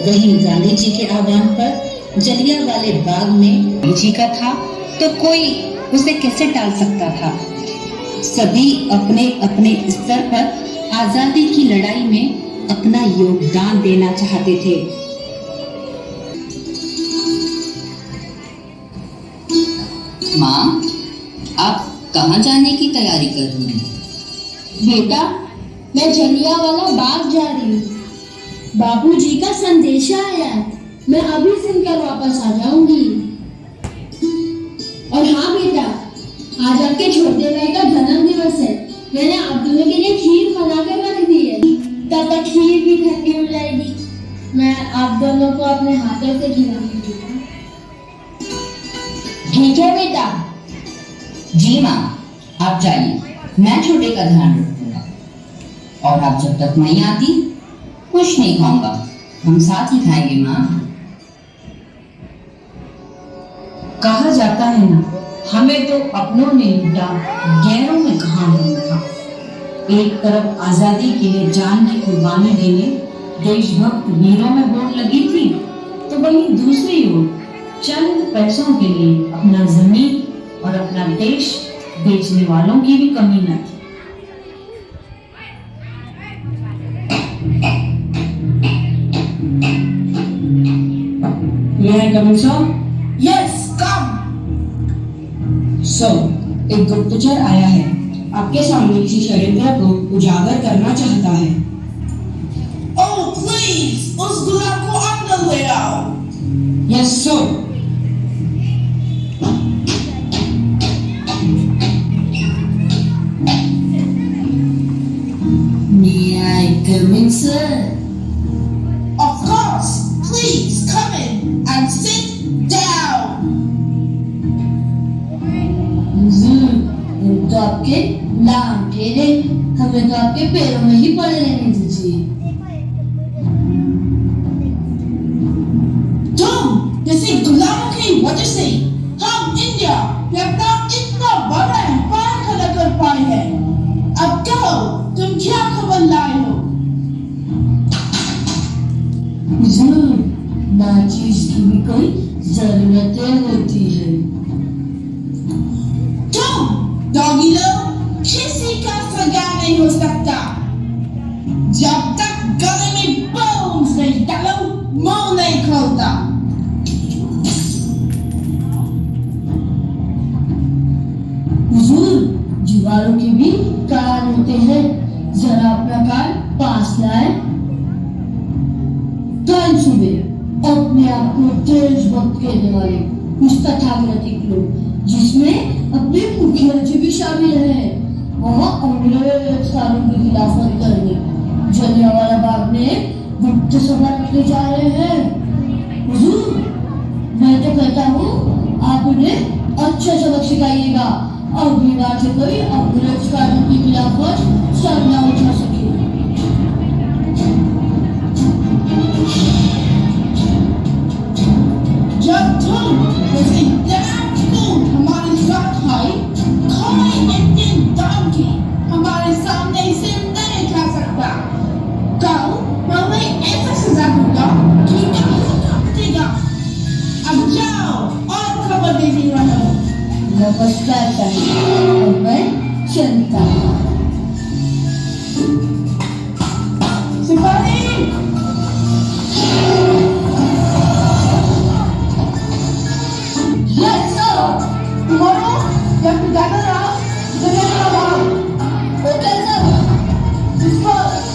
वहीं गांधी जी के आह्वान पर जलियांवाले बाग में गांधी जी का था तो कोई उसे कैसे टाल सकता था। सभी अपने अपने स्तर पर आजादी की लड़ाई में अपना योगदान देना चाहते थे। माँ, आप कहाँ जाने की तैयारी कर रही हैं? बेटा, मैं जलियांवाला बाग जा रही हूँ। बापूजी का संदेशा आया है, मैं अभी सुनकर वापस आ जाऊंगी। और हाँ बेटा, आज आपके छोटे भाई का जन्म दिवस है। मैंने आप दोनों के लिए खीर बना कर रख दी है। तब तक खीर भी खट्टी हो जाएगी। मैं आप दोनों को अपने हाथों से खिलाऊंगी। ठीक है बेटा। जी माँ, आप जाइए, मैं छोटे का ध्यान रखूंगा। और आप जब तक नहीं आती कुछ नहीं खाऊंगा, हम साथ ही खाएंगे माँ। कहा जाता है ना, हमें तो अपनों ने लूटा, गैरों में कहाँ होना था। एक तरफ आजादी के लिए जान की कुर्बानी देने देशभक्त वीरों में होड़ लगी थी, तो वहीं दूसरी ओर चंद पैसों के लिए अपना जमीन और अपना देश बेचने वालों की भी कमी न थी। May I come in, sir? Yes, come. Sir, एक गुप्तचर आया है, आपके सामने किसी षड्यंत्र को उजागर करना चाहता है। Oh, please, उस गुलाब को अंदर ले आओ। Yes sir. May I come in, sir? Of course, please come in and sit down. हम तो आपके नाम के लिए, हमें तो आपके पैरों में ही पड़े रहने दीजिए। तुम जैसे गुलामों की वजह से हम इंडिया में अपना इतना बड़ा एम्पायर खड़ा कर पाए हैं। अब कहो, तुम क्या खबर लाए हो? नाचीज की भी कोई जरूरतें होती है। डॉगी लोग किसी का सगा नहीं हो सकता। जब तक गले में बोन्स नहीं डालो, मुंह नहीं खोलता। हुजूर, जुवारों के भी कान होते हैं, जरा अपना कान पास लाए। कल सुबह अपने आप को देशभक्त कहने वाले कुछ तथाकथित लोग, जिसमें अपने मुखिया जी भी शामिल हैं, वहाँ अंग्रेज कानून की खिलाफत करने जलियांवाला बाग में गुप्त सभा रखने जा रहे हैं। हुजूर, मैं तो कहता हूँ आप उन्हें अच्छा सबक सिखाइएगा, अगली बार से कोई अंग्रेज कानून की खिलाफत सर न उठा सके। जब तुम जैसे हमारे साथ आए, कोई इंडियन डॉगी हमारे सामने से नहीं खा सकता। कल मैं उन्हें ऐसा सजा दूंगा कि काटेगा। अब जाओ और खबर देती रहो। नमस्कार साहब, और मैं चलता हूँ। सिपाही, tomorrow you have to gather around the regular hall. Okay, sir. Disperse.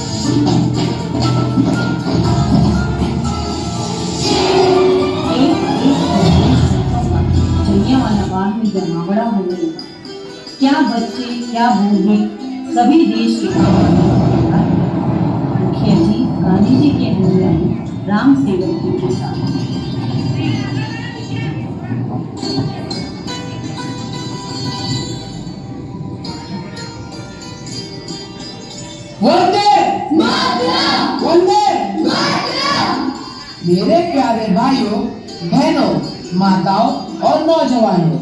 Jallianwala Bagh में जमावड़ा होने लगा। क्या बच्चे, क्या बूढ़े, सभी देश के मुखिया जी गांधी जी के अनुयायी राम सेवक जी के साथ। वंदे मातरम! वंदे मातरम! मेरे प्यारे भाइयों, बहनों, माताओं और नौजवानों,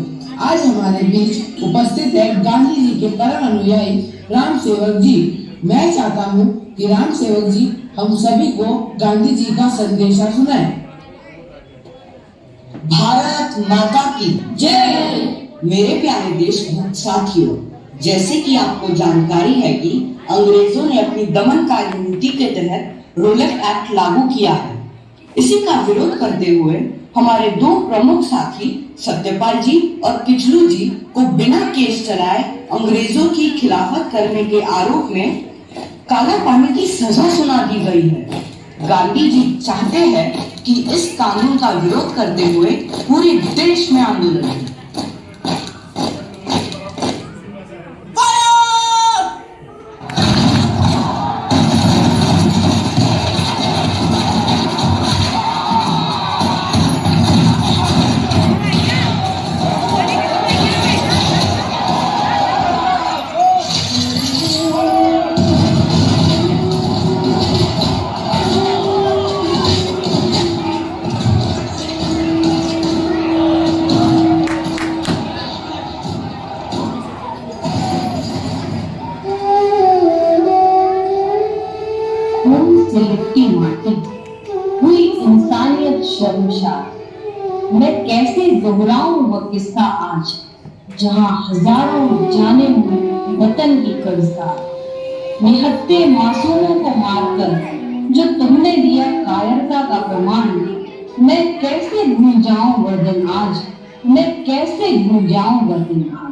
आज हमारे बीच उपस्थित है गांधी जी के परम अनुयायी राम सेवक जी, मैं चाहता हूँ कि राम सेवक जी हम सभी को गांधी जी का संदेशा सुनाएं। भारत माता की जय। मेरे प्यारे देशभक्त साथियों, जैसे कि आपको जानकारी है कि अंग्रेजों ने अपनी दमनकारी नीति के तहत रोलेट एक्ट लागू किया है। इसी का विरोध करते हुए हमारे दो प्रमुख साथी सत्यपाल जी और किचलू जी को बिना केस चलाए अंग्रेजों की खिलाफत करने के आरोप में काला पानी की सजा सुना दी गई है। गांधी जी चाहते हैं कि इस कानून का विरोध करते हुए पूरे देश में आंदोलन हो। से लिपटी माटी हुई इंसानियत शर्मशार। मैं कैसे दोहराऊं वह किस्सा आज, जहां हजारों जाने हुए वतन की कर्जदार। निहत्ते मासूमों को मारकर जो तुमने दिया कायरता का प्रमाण, मैं कैसे भूल जाऊं वह दिन आज, मैं कैसे भूल जाऊं वह दिन आज।